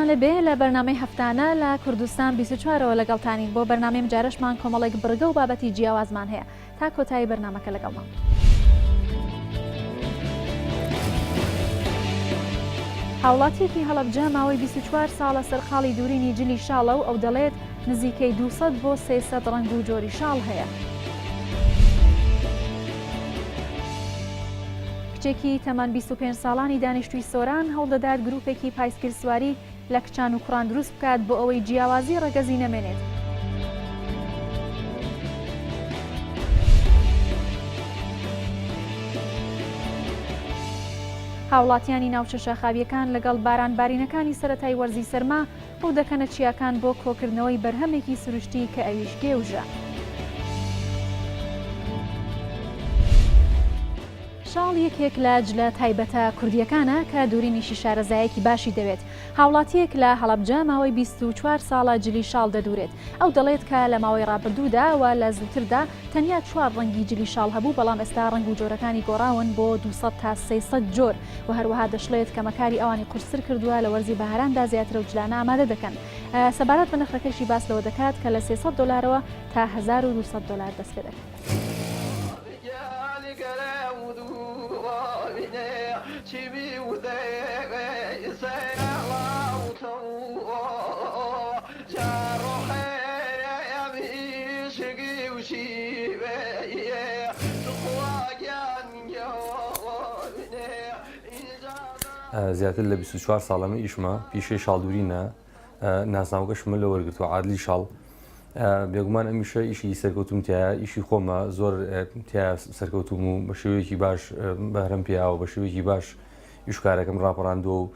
لەبێ لە بەرنامەی هەفتانە لە کوردستان 24ەوە لەگەڵتانین بۆ بەرنامەی جارشمان کۆمەڵێک بڕگە و بابەتی جیاوازمان هەیە تا کۆتایی بەرنامەکە لەگەڵمان. هاوڵاتیەکی هەڵەبجە ماوەی 24 ساڵە سەرقاڵی دوورینی جلی شاڵە و ئەو دەڵێت نزیکەی 200 بۆ 300 ڕەنگ و جۆری شاڵ هەیە. کچێکی تەمان 25 ساڵانی دانیشتووی سۆران هەوڵدەدات گروپێکی پایسکل سواری لە کچان و کوڕان دروست بکات بۆ ئەوەی جیاوازی ڕەگەزی نەمێنێت. هاوڵاتیانی ناوچە شاخاویەکان لەگەڵ بارانبارینەکانی سەرەتای وەرزی سەرما ڕوو دەکەنە چیاکان بۆ کۆکردنەوەی بەرهەمێکی سروشتی کە ئەویش گێوژە. شاڵ یەکێک لە جلە تایبەتە کوردیەکانە کە دوورینیشی شارەزایەکی باشی دەوێت. هاوڵاتیەک لە هەڵەبجە ماوەی 24 ساڵە جلی شاڵ دەدورێت. ئەو دەڵێت کە لە ماوەی ڕابردوودا و لە زووتردا تەنیا 4 ڕەنگی جلی شاڵ هەبوو، بەڵام ئێستا ڕەنگ و جۆرەکانی گۆڕاون بۆ 200 تا 300 جۆر و هەروەها دەشڵێت کە مەکاری ئەوانی قورسر کردووە لە وەرزی بەهاراندا زیاترە و جلانە ئامادە دەکەن. سەبارەت بە نرخەکەشی باس لەوە دەکات کە لە 300 دلارەوە تا 1200 دلار دەست پێ دەکات. زیاتر لە 24 ساڵەمە ئیشمە پیشەی شاڵدورینە ناسناوگەشمە لە وەرگرتووە عادلی شاڵ. بێگومان ئەمیشە ئیشی سەرکەوتوم تایە، ئیشی خۆمە زۆر تیا سەرکەوتوم و بە شێوەیەکی باش بەهرەم پێیاوە، بە شێوەیەکی باش ئیشکارەکەم ڕاپەڕاندووە و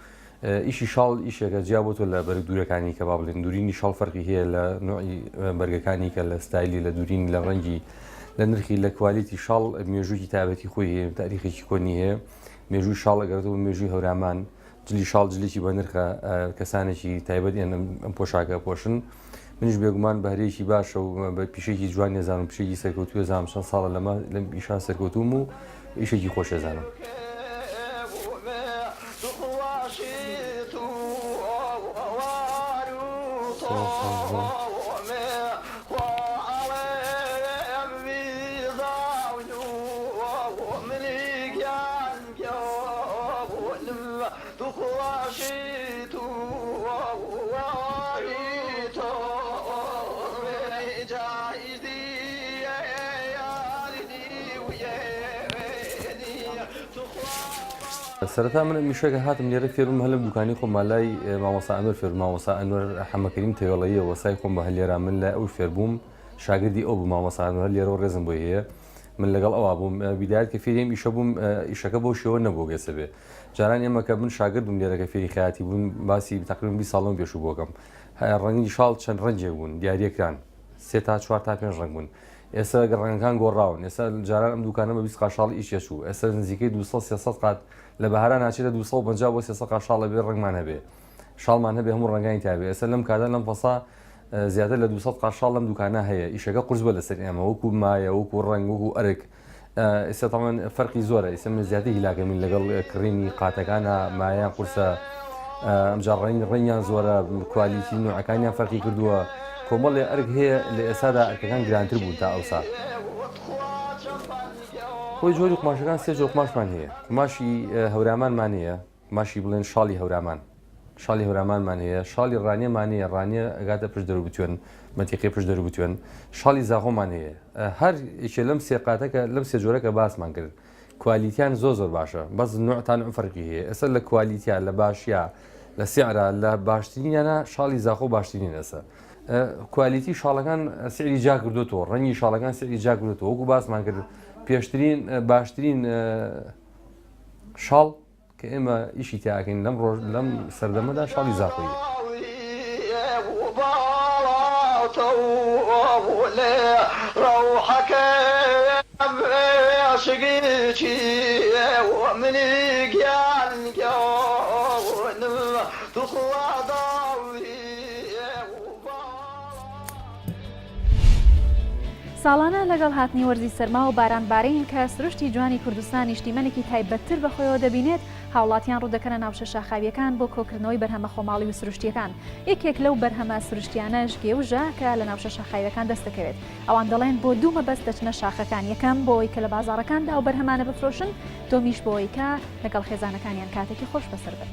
ئیشی شاڵ ئیشێکە جیا بۆ تۆ لە بەرگ دوورەکانی کە با بڵێن دوورینی شاڵ فەرقی هەیە لە نوعی بەرگەکانی کە لە ستایلی لە دوورین لە ڕەنگی لە نرخی لە کوالیتی شاڵ مێژووی تایبەتی خۆی هەیە، تاریخێکی کۆنی هەیە. مێژووی شاڵ ئەگەرێتەوە مێژووی هەورامان جلی شاڵ جلێکی بە نرخە کەسانێکی تایبەت ئەم پۆشاکە پۆشن. منیش بێگومان بەهرەیەکی باشە و بە پیشێکی جوان نێزانم پیشێکی سەرکەوتووە زانم چەند ساڵە لەمە لەم ئیشا سەرکەوتوم و ئیشێکی خۆش ێزانم. سەرەتا من میشەکە هاتم لێرە فێرم هەلم دوکانی خۆم مالای مامۆستا ئەنوەر فێر مامۆستا ئەنوەر حەمەکەریم تێوەڵەیە وەسای خۆم بە هەلێرا من لە ئەو فێربووم شاگردی ئەو بوو مامۆستا ئەنوەر لێرەوە ڕێزم بۆ هەیە من لەگەڵ ئەوە بووم بیدایەت کە فێریم ئیشە بووم ئیشەکە بۆ شێوە نەبوو گەسە بێ جاران ئێمە کە من شاگردم لێرەکە فێری خەیاتی بوون باسی تقریبا 20 ساڵم پێشوو بۆکەم ڕەنگی شاڵ چەند ڕەنجێک بوون دیاریەکان 3 تا 4 تا 5 ڕەنگ بوون. ئێستا ڕەنگەکان گۆڕاون، ئێستا جاران ئەم دوکانە بە 20 قاشاڵ ئیش چوو، ئێستا نزیکەی 200-300 قات لە بەهاران ناچێتە 250 بۆ 300 قاشاڵ لەبێ ڕەنگمان هەبێ شاڵمان هەبێ هەموو ڕەنگانی تابێ. ئێستا لەم کادا لەم فەسا زیاتر لە 200 قاشاڵ لەم دوکانە هەیە، ئیشەکە قورس بە لەسەر ئێمە وەکو مایە وەکو ڕەنگ وەکو ئەرک. ئێستا تەمان فەرقی زۆرە، ئێستا من زیاتر هیلاکەمین لەگەڵ کڕینی قاتەکانە مایان قورسە ئەمجار ڕەنگیان زۆرە کوالیتی نوعەکانیان فەرقی کردووە. کۆمەڵێ ئەرک هەیە لە ئێستادا ئەرکەکان گرانتر بوون تا ئەوسا. خۆی جۆری قماشەکان 3 جۆر قماشمان هەیە، قماشی هەورامانمان هەیە، قماشی بڵێن شاڵی هەورامان، شاڵی هەورامانمان هەیە، شاڵی ڕانیەمان هەیە، ڕانیە ئەگاتە پشت دەروبتوێن مەتیقی پشت دەروبتوێن، شاڵی زاغۆمان هەیە. هەر یەکێ لەم سێ قاتەکە لەم سێ جۆرەکە باسمان کرد کوالیتیان زۆر باشە، بەس نوعتان فەرقی هەیە. ئێستا لە کوالیتیا لە باشیە لە سیعرا لە باشترینیانە شاڵی زاخۆ باشترین ئێستا. کوالیتی شاڵەکان سعری جا کردوتەوە، ڕەنگی شاڵەکان سعری جا کردوتەوە وەکو باسمان کرد پێشترین باشترین شاڵ کە ئێمە ئیشی تیاکەین لەم سەردەمەدا شاڵی زاخۆیە. ساڵانە لەگەڵ هاتنی وەرزی سەرما و بارانبارین کە سروشتی جوانی کوردستان نیشتیمەنێکی تایبەتتر بەخۆیەوە دەبینێت، هاوڵاتیان ڕوودەکەنە ناوچە شاخاویەکان بۆ کۆکردنەوەی بەرهەمە خۆماڵی و سروشتیەکان. یەکێک لەو بەرهەمە سروشتیانەش گێوژە کە لە ناوچە شاخاویەکان دەست دەکەوێت. ئەوان دەڵێن بۆ دوو مەبەست دەچنە شاخەکان، یەکەم بۆەوەی کە لە بازاڕەکاندا ئەو بەرهەمانە بفرۆشن، دومیش بۆەوەی کە لەگەڵ خێزانەکانیان کاتێکی خۆش بەسەر بن.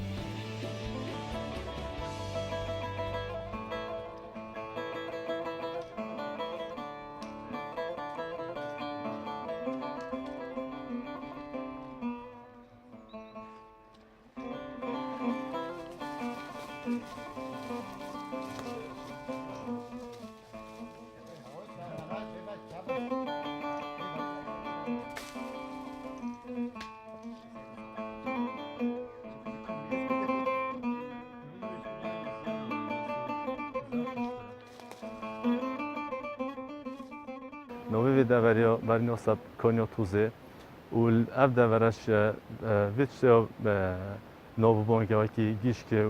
Novi vernosa konjo tuze u avda verash vitcho novo bonga ki gishke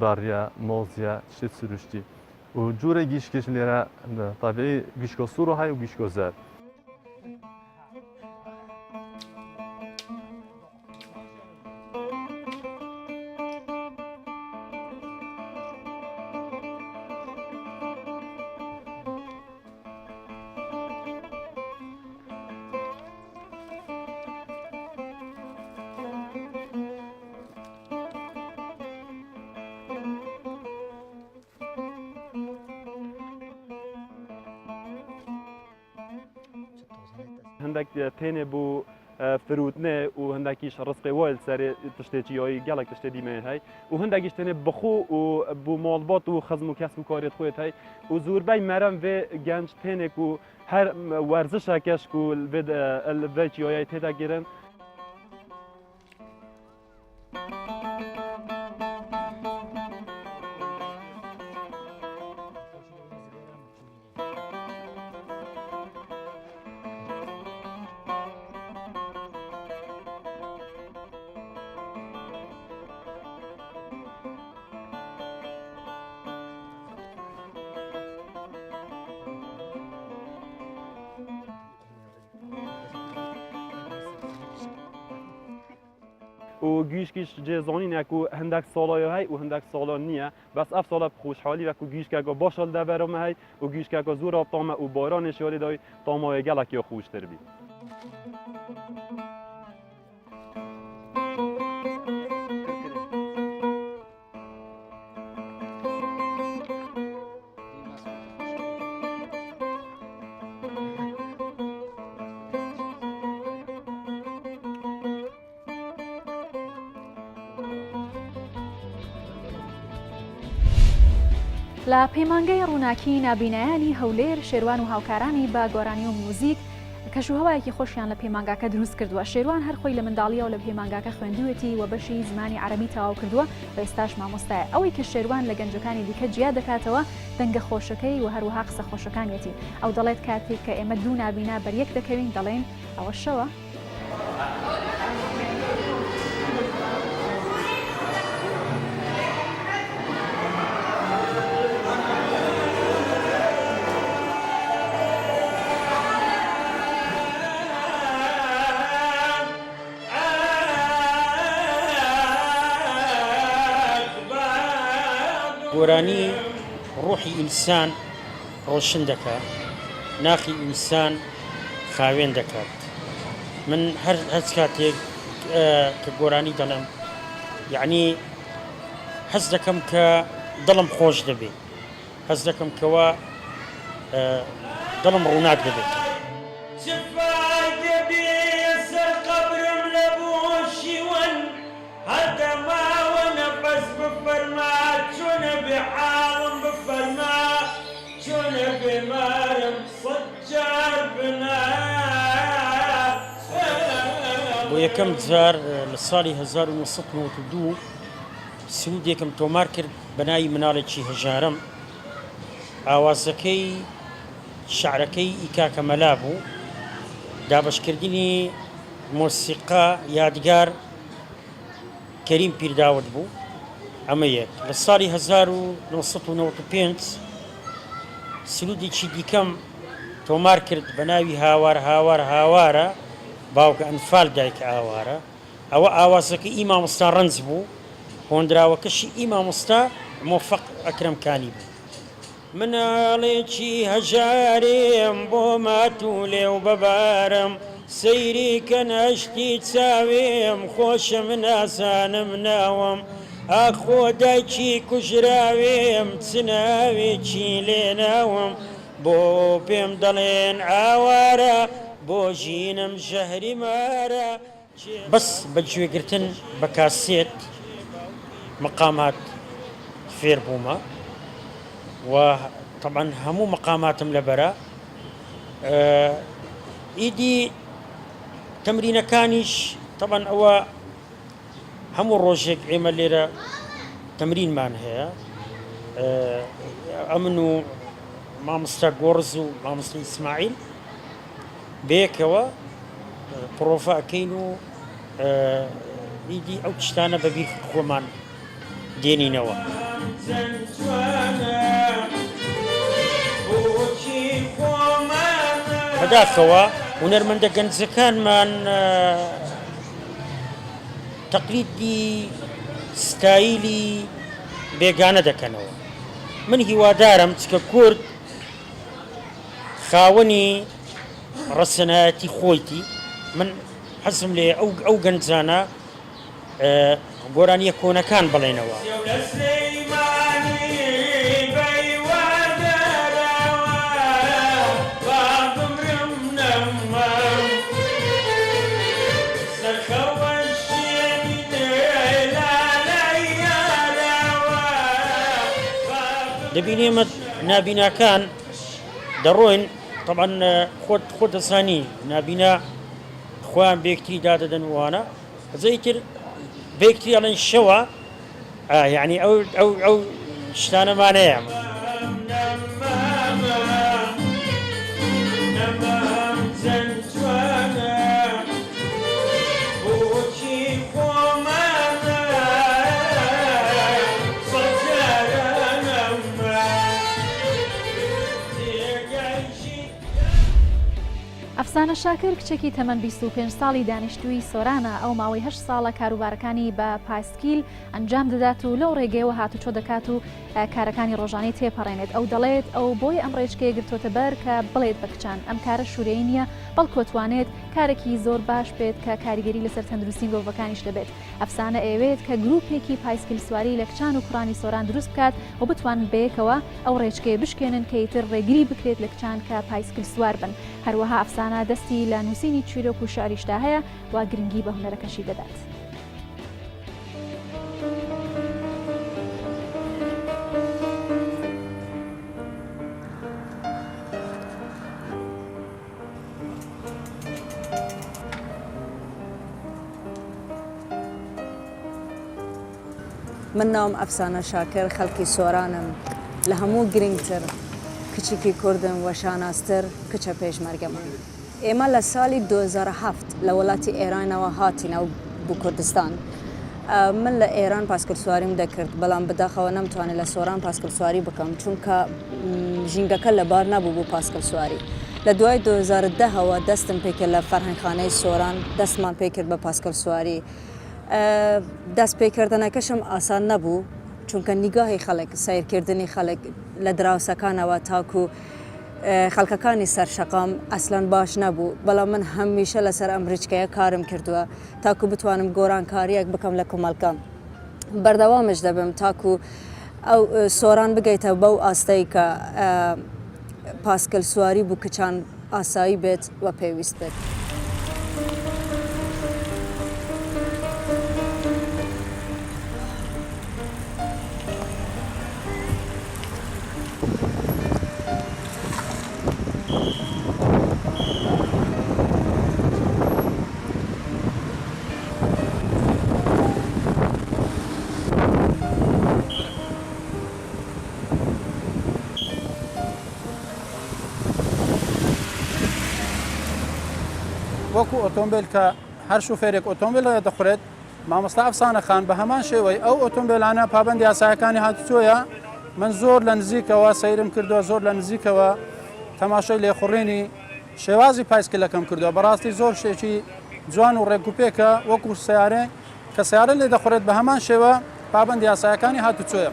barya mozya shit sürüşti. U jure gishkeşlere tabii gishko suru hay u gishko zer. هندك تاني بو فرودنا وهندكيش رزقي وايل ساري تشتي ياي قالك تشتي ديما هاي وهندكيش تاني بخو وبو مالبات وخزم وكسب كاريت خويت هاي وزور باي مرم في جنج تاني كو هر ورزش هكاش كو الفيد الفيد ياي تدا جيرن و گوش کیش جزانی نکو هندک سالای هی و هندک سالا نیه بس اف سالا خوشحالی و کو گوش که باشال دورم هی و گوش که زور آب تامه و باران شوالی دای تامای گلک یا خوش تر بی لە پەیمانگەی ڕووناکی نابینایانی هەولێر شێروان و هاوکارانی بە گۆرانی و میوزیک کەژوهەوایەکی خۆشیان لە پەیمانگاکە دروست کردووە. شێروان هەر خۆی لە منداڵیەوە لە پەیمانگاکە خوێندووێتی و بەشی زمانی عەرەبی تەواو کردووە و ئێستاش مامۆستایە. ئەوەی کە شێروان لە گەنجەکانی دیکە جیا دەکاتەوە دەنگە خۆشەکەی و هەروەها قسە خۆشەکانیەتی. ئەو دەڵێت کاتێک کە ئێمە دوو نابینا بەریەک دەکەوین دەڵێن ئەوە شەوە. گۆرانی ڕوحی ئینسان ڕۆشن دەکات، ناخی ئینسان خاوێن دەکات. من هەر کاتێک کە گۆرانی دەڵێم یعنی حەز دەکەم کە دڵم خۆش دەبێت، حەز دەکەم کەوا دڵم ڕووناک دەبێت. بۆ یەکەم جار لە ساڵی 1992 سرودێکم تۆمار کرد بە ناوی مناڵێکی هەژارم. ئاوازەکەی شعرەکەی ئیکاکە مەلا بوو، دابەشکردنی مۆسیقا یادگار کەریم پیرداوت بوو. ئەمە یەک. لە ساڵی 1995 سرودێکی دیکەم تۆمار کرد بە ناوی هاوار هاوار هاوارە، باوکە ئەنفال دایکە ئاوارە، ئەوە ئاوازەکە ئی مامۆستا ڕەنج بوو هۆندراوەکەشی ئی مامۆستا مۆفەق ئەکرەمکانی بوو مناڵێکی هەژارێم بۆ ماتوو لێو بەبارم سەیری کە نەشتی چاوێم خۆشە من ئازانم ناوم ئاخۆ دایکی کوژراوێم چناوێکی لێناوم بۆ پێم دەڵێن ئاوارە بۆ ژینم ژەهری مارە بەس بەگوێگرتن بە کاسێت مقامات فێر بوومە و طبعا هەموو مقاماتم لەبەرە ئیدی تەمرینەکانیش طبعا ئەوە هەموو ڕۆژێک ئێمە لێرە تەمرینمان هەیە ئەمن و مامۆستا گۆڕز و مامۆستا ئیسماعیل بەیەکەوە پرۆڤە ئەکەین و ئیدی ئەو تشتانە بەبیر خۆمان دێنینەوە بەداخەوە هونەرمەندە گەنجەکانمان تەقلیدی ستایلی بێگانە دەکەنەوە من هیوادارم چکە کورد خاوەنی ڕەسەنایەتی خۆیتی من حەزم لێ ئەو گەنجانە گۆرانیە کۆنەکان بڵێنەوە دەبینێمە نابیناکان دەڕۆین طبعا خۆت دەزانی نابینا خۆیان بێکتری دادەدەن وانە زەیتر بێکتری ئەڵێن شەوە یعنی ئەو شتانەمانەیە ئەفسانە شاکر کچێکی تەمەن 25 ساڵی دانیشتووی سۆرانە ئەو ماوەی 8 ساڵە کاروبارەکانی بە پایسکیل ئەنجام دەدات و لەو ڕێگەیەوە هاتوچۆ دەکات و کارەکانی ڕۆژانەی تێپەڕێنێت ئەو دەڵێت ئەو بۆی ئەم ڕێچکەیە گرتوۆتە بەر کە بڵێت بە کچان ئەم کارە شوورەی نییە بەڵکۆتوانێت کارێکی زۆر باش بێت کە کاریگەری لەسەر تەندروستی مرۆڤەکانیش دەبێت ئەفسانە ئەوێت کە گروپێکی پایسکیل سواری لە کچان و کوڕانی سۆران دروست بکات و بتوان بەیەکەوە ئەو ڕێچکەیە بشکێنن کە ئیتر ڕێگری بکرێت لە کچان کە پایسکیل سوار بن هەروەها ئەفسانە دەستی لە نووسینی چیرۆک و شاریشدا هەیە و گرنگی بە هونەرەکەشی دەدات. من ناوم ئەفسانە شاکر خەڵکی سۆرانم لە هەموو گرنگتر کچێکی کوردم وە شاناستر کچە پێشمەرگەمان ئێمە لە ساڵی 2007 لە وڵاتی ئێرانەوە هاتینە بۆ کوردستان من لە ئێران پاسکل سواریم دەکرد بەڵام بەداخەوە نەمتوانێت لە سۆران پاسکل سواری بکەم چونکە ژینگەکە لەبار نەبوو بۆ پاسکل سواری لە دوای 2010ەوە دەستم پێکرد لە فەرهەنگخانەی سۆران دەستمان پێکرد بە پاسکل سواری دەست پێکردنەکەشم ئاسان نەبوو چونکە نیگاهی خەڵک سیرکردنی خەڵک لە دراوسەکانەوە تاکو خەڵکەکانی سەرشەقام ئەسلەن باش نەبوو بەڵام من هەمیشە لەسەر ئەم ڕیچکەیە کارم کردووە تاکو بتوانم گۆرانکاریەک بکەم لە کۆمەڵکە بەردەوامش دەبم تاکو ئەو سۆران بگەیتە بەو ئاستەی کە پاسکل سواری بوو کچان ئاسایی بێت و پێویست بێت. وەکو ئۆتۆمبیل کە هەر شوفێرێک ئۆتۆمبیل دەخورێت مامۆستا ئەفسانە خان بە هەمان شێوەی ئەو ئۆتۆمبیلانە پابەندی یاسایەکانی هاتوچۆیە من زۆر لە نزیکەوە سەیرم کردووە زۆر لە نزیکەوە تەماشای لێخوڕێنی شێوازی پایسکلەکەم کردووە بەڕاستی زۆر شتێکی جوان و ڕێکوپێکە وەکو سیارە کە سیارە لێ دەخورێت بە هەمان شێوە پابەندی یاسایەکانی هاتوچۆیە.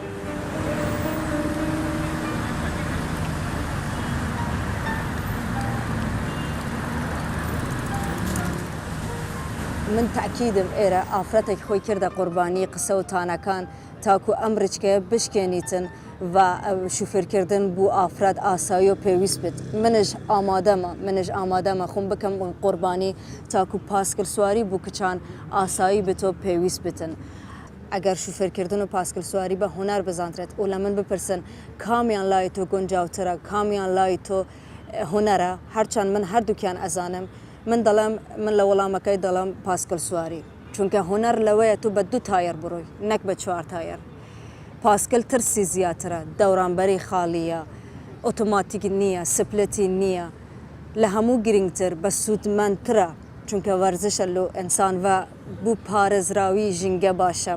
من تاکیدم ئێرە ئافرەتێک خۆی کردە قوربانی قسە و تانەکان تاکو ئەم ڕچکەیە بشکێنیتن و شوفێرکردن بوو ئافراد ئاسایی و پێویست بێت. منش ئامادەمە خۆم بکەم قوربانی تاکو پاسکل سواری بوو کچان ئاسایی بتۆ پێویست بتن. ئەگەر شوفێرکردن و پاسکل سواری بە هوەر بزانرێت و لە من بپرسن کامیان لای تۆ گونجاوترە کامیان لای تۆ هوەرە هەرچەند من هەردووکیان ئەزانم من دەڵێم من لە وەڵامەکەی دەڵام پاسکل سواری چونکە هوەر لەوەیە تو بە 2 تایر بڕۆی نەک بە 4 تایر. پاسکل ترسی زیاترە دەورانبەری خاڵیە ئۆتۆماتیک نییە سپلەتی نییە لە هەموو گرنگتر بە سوودمەندترە چونکە وەرزشە لۆ ئینسان و بوو پارێزراوی ژینگە باشە.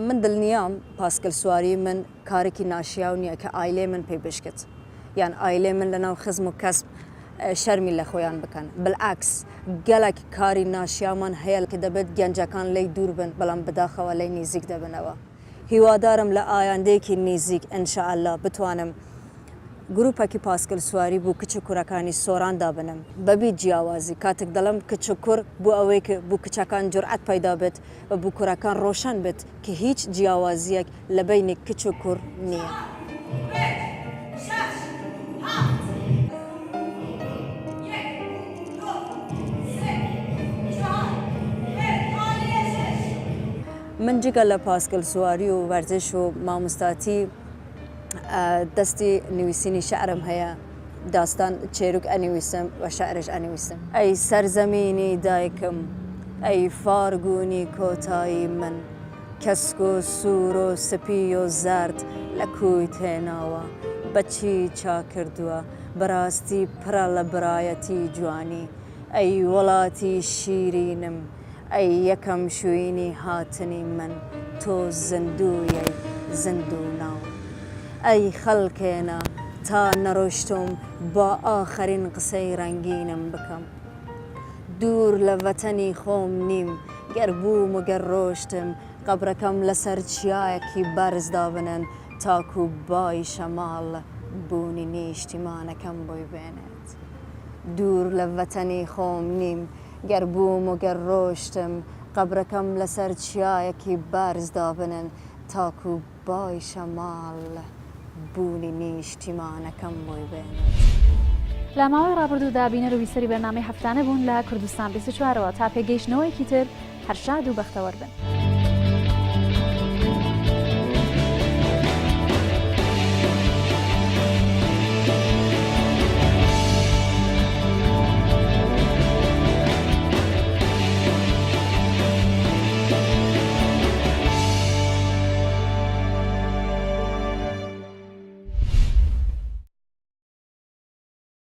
من دڵنیام پاسکل سواری من کارێکی ناشیاو نییە کە ئایلێ من پێی بشکت یان ئایلێ من لەناو خزم و کەسب شەرمی لە خۆیان بکەن بالعکس گەلێک کاری ناشیامان هەیە کە دەبێت گەنجەکان لی دوور بن بەڵام بەداخەوە لی نزیک دەبنەوە. هیوادارم لە ئایندەیەکی نزیک ئینشاءالله بتوانم گروپێکی پاسکل سواری بوو کچ و کوڕەکانی سۆران دابنم بەبی جیاوازی کاتێک دەڵم کچ و کوڕ بۆ ئەوەی کە بوو کچەکان جورئەت پەیدا بێت و بوو کوڕەکان ڕۆشن بێت کە هیچ جیاوازیەک لە بینی کچ و کوڕ نییە. من جگە لە پاسکل سواری و وەرزش و مامۆستاتی دەستی نوویسینی شعرم هەیە داستان چێروک ئەنویسم و شعرش ئەنویسم. ئەی سەرزەمینی دایکم ئەی فارگونی کۆتایی من کەسک و سوور و سپی و زەرد لە کوی تێناوە بەچی چا کردووە بەڕاستی پڕە لە برایەتی جوانی ئەی وڵاتی شیرینم ئەی یەکەم شوێنی هاتنی من تۆ زندوویەی زندوو ناو ئەی خەڵکێنە تا نەڕۆشتم با ئاخرین قسەی ڕەنگینم بکەم دوور لە ڤەتەنی خۆم نیم گەر بووم و گەر ڕۆشتم قەبرەکەم لەسەر چیایەکی بەرزدا بنن تاکو بای شەماڵ بوونی نیشتیمانەکەم بۆی بێنێت دوور لە ڤەتەنی خۆم نیم گەر بووم و گەر ڕۆشتم قەبرەکەم لەسەر چیایەکی بەرزدا بنن تاکو بای شەماڵ بوونی نیشتیمانەکەم بۆی بێنێت. لە ماوەی ڕابردوودا بینەر و بیسەری بەرنامەی هەفتانە بوون لە کوردستان 24ەوە تا پێگەیشتنەوەیەکی تر هەر شاد و بەختەوەر بن.